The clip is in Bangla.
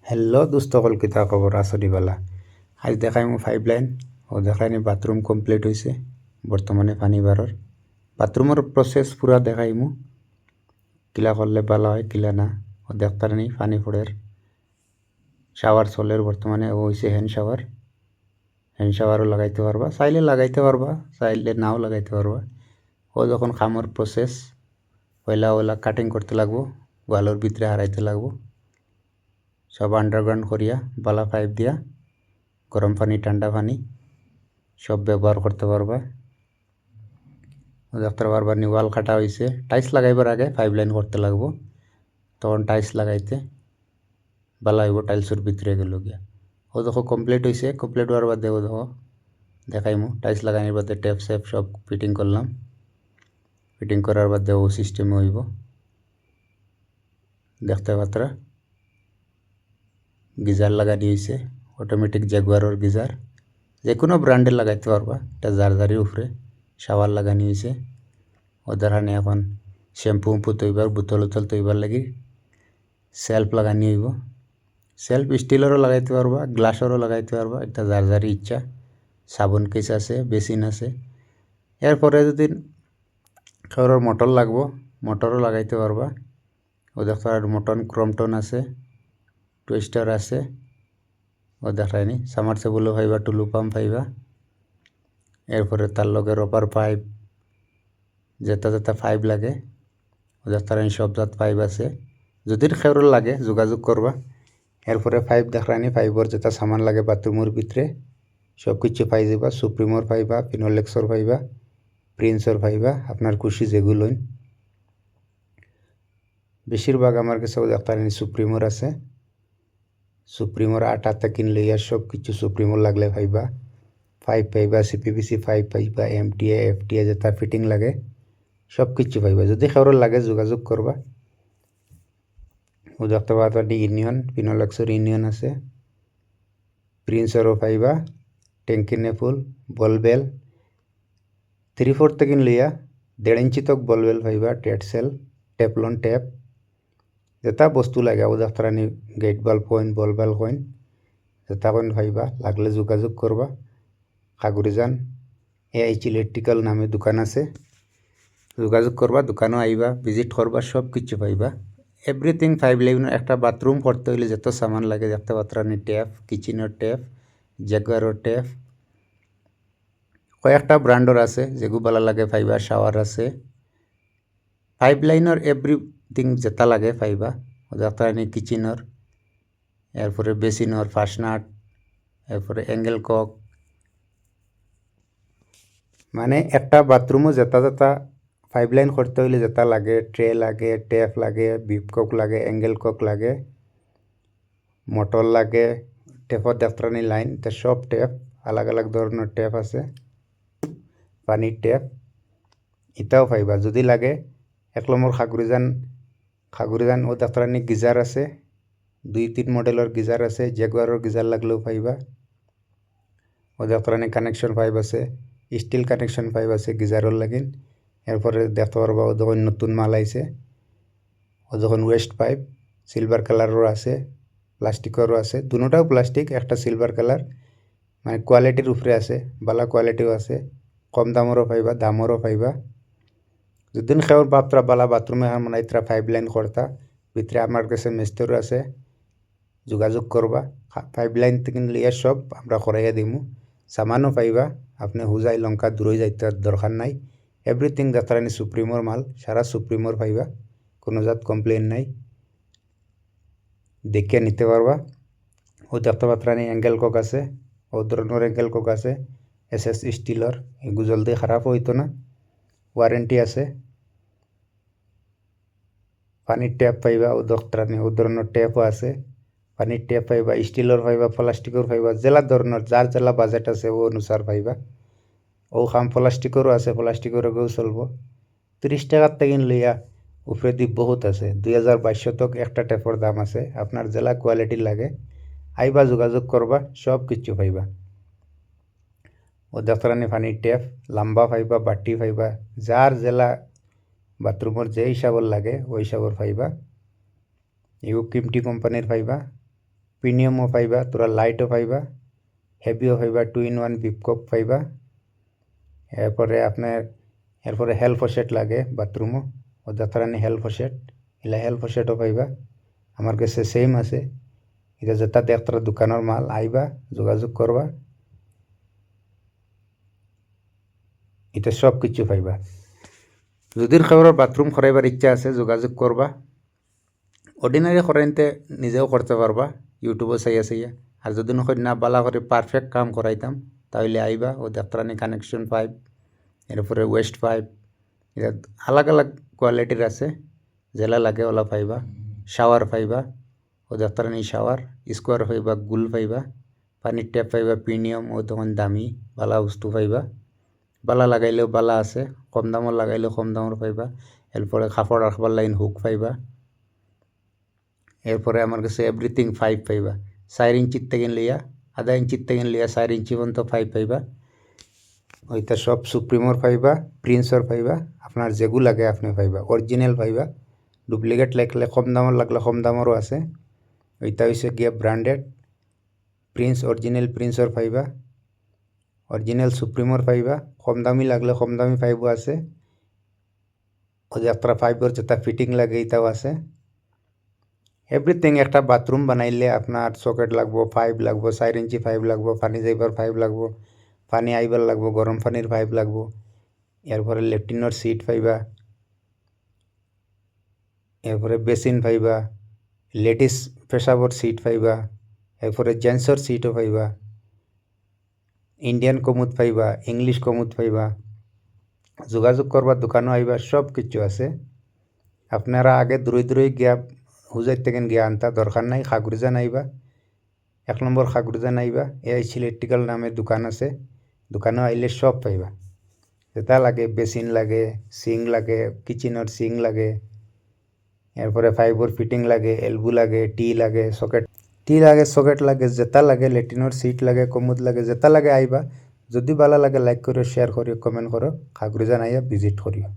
হ্যালো দোস্ত সকল কিতা খবর আসরিবালা আজ দেখাই মু পাইপ লাইন ও দেখাইনি বাথরুম কমপ্লিট হয়েছে বর্তমানে পানি বারর বাথরুমের প্রসেস পুরা দেখাইমু কিলা করলে ভালো হয় কিলা না ও দেখতারনি পানি পড়ের শাওয়ার চলের বর্তমানে ও হয়েছে হ্যান্ড শাওয়ারও লাগাইতে পারবা চাইলে নাও লাগাইতে পারবা ও যখন খামর প্রসেস পয়লা ওলা কাটিং করতে লাগবো ওয়ালের ভিতরে হারাইতে লাগবো সব আন্ডারগ্রাউন্ড করিয়া বালা পাইপ দিয়া গরম পানি ঠান্ডা পানি সব ব্যবহার করতে পারবা দেখতে পারবা নি ওয়াল কাটা হয়েছে টাইলস লাগাইবার আগে পাইপ লাইন করতে লাগবো তখন টাইলস লাগাইতে বালা হইব টাইলসের ভিতরে গেল গিয়া ও দেখো কমপ্লিট হয়েছে কমপ্লিট হওয়ার বাদে ও দেখো দেখাইমু টাইলস লাগানোর বাদে টেপ সেপ সব ফিটিং করলাম ফিটিং করার বাদে ও সিস্টেমে হইব দেখতে পাত্রা গিজার লাগানি হয়েছে অটোমেটিক জাগুয়ারের গিজার যে কোনো ব্র্যান্ডের লাগাইতে পারবা এটা জারজারির উপরে শাওয়ার লাগানি হয়েছে ওদের হানে এখন শ্যাম্পু উম্পু তৈবার বোতল উতল তৈবার লাগি সেলফ লাগানি হইব সেলফ স্টিলেরও লাগাইতে পারবা গ্লাসেরও লাগাইতে পারবা এটা জারজারি ইচ্ছা সাবুন কেস আছে বেসিন আছে এরপরে যদি কারোর মোটর লাগবো মোটরও লাগাইতে পারবা ও দেখার মোটন ক্রমটন আছে টুইস্টার আছে ও দেখায়নি সামারসেবলও পাইবা টুলু পাম্প পাইবা এরপরে তার লগে রবার পাইপ যেটা পাইপ লাগে ও দেখানি সব জাত পাইপ আছে যদি খেউর লাগে যোগাযোগ করবা এরপরে পাইপ দেখানি পাইপর যেটা সামান লাগে বাথরুমের ভিতরে সব কিছু পাই যাবা সুপ্রিমোর পাইবা ফিনোলেক্সর পাইবা প্রিন্সর পাইবা আপনার খুশি যেগুলো বেশিরভাগ আমার কাছে দেখানি সুপ্রিমোর আছে সুপ্রিমোর আটা কিনলে আর সব কিছু সুপ্রিমোর লাগলে পাইবা পাইবা সিপিবিসি পাইবা এমটিএ এফটিএ যেটা ফিটিং লাগে সব কিছু পাইবা যদি খেউর লাগে যোগাযোগ করবা ও দেখতে পাওয়া ইউনিয়ন ফিনোলেক্সর ইউনিয়ন আছে প্রিন্সরও পাইবা ট্যাঙ্কি নেপুল বলবেল 3/4 থেকে লইয়া 1.5 ইঞ্চি তক বলবেল পাইবা টেটসেল টেপলন টেপ যেটা বস্তু লাগে ও দেখতারানি গেট বাল্ব কইন বল বাল্ব কইন যেটা কইন পাইবা লাগলে যোগাযোগ করবা খাগুরিজান এইচ ইলেকট্রিক্যাল নামে দোকান আছে যোগাযোগ করবা দোকানও আইবা ভিজিট করবা সব কিছু পাইবা এভরিথিং পাইপ লাইনের একটা বাথরুম করতে হইলে যত সামান লাগে দেখতে পাত্রানি ট্যাপ কিচেনের ট্যাপ জাগুয়ারের ট্যাপ কয়েকটা ব্র্যান্ডর আছে যেগুলো ভালো লাগে পাইবা শাওয়ার আছে পাইপ লাইনের এভরিথিং যেটা লাগে পাইবা দেখতানি কিচেনের এরপরে বেসিনের ফাস্টনাট এরপরে অ্যাঙ্গেল কক মানে একটা বাথরুমও যেটা পাইপ লাইন করতে হইলে যেটা লাগে ট্রে লাগে ট্যাপ লাগে বিপ কক লাগে অ্যাঙ্গেল কক লাগে মোটর লাগে ট্যাপর দেখতানি লাইন তো সব ট্যাপ আলাগ ধরনের ট্যাপ আছে পানির ট্যাপ এটাও পাইবা যদি লাগে 1 নম্বর খাগুরিজান ও দেখতানি গিজার আছে 2-3 মডেলের গিজার আছে জাগুয়ারের গিজার লাগলেও পাইবা ও দেখতানি কানেকশন পাইপ আছে স্টিল কানেকশন পাইপ আছে গিজারের লাগিন এরপরে দেখতে পারবা ও যখন নতুন মাল আইছে ও যখন ওয়েস্ট পাইপ সিলভার কালারেরও আছে প্লাস্টিকেরও আছে দুটোটাও প্লাস্টিক একটা সিলভার কালার মানে কোয়ালিটির উপরে আছে ভালো কোয়ালিটিও আছে কম দামেরও পাইবা দামেরও পাইবা যদি খেউর বাপরা বালা বাথরুমে হারমোনাইত্রা পাইপ লাইন করতা ভিতরে আমার কাছে মিস্ত্রি আছে যোগাযোগ করবা পাইপ লাইন থেকে লিয়ে সব আমরা করাইয়া দিমু সামানও পাইবা আপনি হুজাই লঙ্কা দূরে যাইতে দরকার নাই এভরিথিং যাত্রানি সুপ্রিমোর মাল সারা সুপ্রিমোর পাইবা কোনো জাত কমপ্লেন নাই দেখে নিতে পারবা ও দেখতে পাত্রানি অ্যাঙ্গেল কক আছে ও ধরনের অ্যাঙ্গেল কক আছে এসএস স্টিলের এগুলো জলদি খারাপ হইতো না ওয়ারেন্টি আছে পানির ট্যাপ পাইবা ও দেখতানি ও ধরনের ট্যাপও আছে পানির ট্যাপ পাইবা স্টিলের পাইবা প্লাস্টিকের পাইবা জেলা ধরনের যার জেলা বাজেট আছে ও অনুসার পাইবা ও খাম প্লাস্টিকেরও আছে প্লাস্টিকেরও চলবো 30 টাকার থেকে লইয়া উপরে দি বহুত আছে 2022 তক একটা ট্যাপের দাম আছে আপনার জেলা কোয়ালিটি লাগে আইবা যোগাযোগ করবা সব কিছু পাইবা ও দেখতানি পানির ট্যাপ লম্বা পাইবা বাটি পাইবা যার জেলা বাথরুমের যে হিসাবর লাগে ওই হিসাবর পাইবা ইউ কিমটি কোম্পানির পাইবা প্রিমিয়ামও পাইবা, তোরা লাইটও পাইবা, হেভিও পাইবা, 2-in-1 বিপকক পাইবা। এরপরে হেল ফসেট লাগে বাথরুমও, ও যাত্রানি হেল ফসেট, এলা হেল ফসেটও পাইবা। আমার কাছে সেম আছে। এটা যেটা দেখতারা দোকানের মাল, আইবা যোগাযোগ করবা, এটা সব কিছু পাইবা। যদি খাবার বাথরুম করাইবার ইচ্ছা আছে যোগাযোগ করবা। অর্ডিনারি করাইতে নিজেও করতে পারবা ইউটিউবে চাইয়া চাইয়া। আর যদি নয় না বালা করে পারফেক্ট কাম করাইতাম তাহলে আইবা। ও দেখতারানি কানেকশন পাইপ, এরপরে ওয়েস্ট পাইপ, এটা আলাগ আলাগ কোয়ালিটির আছে, জেলা লাগে ওলা পাইবা। শাওয়ার পাইবা, ও দেখতারানি শাওয়ার স্কোয়ার পাইবা, গুল পাইবা, পানির ট্যাপ পাইবা প্রিমিয়াম, ও তখন দামি বালা বস্তু পাইবা। বালা লাগাইলেও বালা আছে, কম দামর লাগাইলেও কম দামর পাইবা। এরপরে কাপড় রাখবার লাইন হুক পাইবা। এরপরে আমার কাছে এভরিথিং 5 পাইবা, 4 ইঞ্চির থেকে লইয়া, আধা ইঞ্চির থেকে লইয়া 4 ইঞ্চি পর্যন্ত 5 পাইবা। ওইটা সব সুপ্রিমোর পাইবা, প্রিন্সর পাইবা, আপনার যেগু লাগে আপনি পাইবা। অরিজিনাল পাইবা, ডুপ্লিকেট লাগলে কম দামর লাগলে কম দামরও আছে। ওইটা হইছে গিয়া ব্র্যান্ডেড প্রিন্স, অরিজিনাল প্রিন্সর পাইবা, অরিজিনাল সুপ্রিমোর পাইবা। কম দামি লাগলে কম দামি পাইব আছে। ও যাত্রা পাইপর যেটা ফিটিং লাগে এটাও আছে। এভরিথিং একটা বাথরুম বানাইলে আপনার সকেট লাগবো, পাইপ লাগবো, 4 ইঞ্চি পাইপ লাগবো, পানি যাইবার পাইপ লাগবো, পানি আইবার লাগবো, গরম পানির পাইপ লাগবো। এরপরে লেট্রিনের সিট পাইবা, এরপরে বেসিন পাইবা, লেডিস পেশাবর সিট পাইবা, এরপরে জেন্টসর সিটও পাইবা, ইন্ডিয়ান কমুদ পাইবা, ইংলিশ কমুদ পাইবা। যোগাযোগ করবা, দোকানও আইবা, সব কিছু আছে। আপনারা আগে দূরে দূরে গিয়া হুজাইর থেকে গিয়া আনতা দরকার নাই। খাগুরজা নাইবা, 1 নম্বর খাগুরজা নাইবা, এআইসি ইলেকট্রিক্যাল নামে দোকান আছে। দোকানেও আইলে সব পাইবা, যেটা লাগে, বেসিন লাগে, সিং লাগে, কিচেনের সিং লাগে, এরপরে ফাইবর ফিটিং লাগে, এলবু লাগে, টি লাগে, সকেট লাগে, যেটা লাগে, লেট্রিনের সিট লাগে, কমুদ লাগে, যেটা লাগে আইবা। যদি ভালো লাগে লাইক করিও, শেয়ার করিও, কমেন্ট করো, খাগুরজা নাইয়া ভিজিট করিও।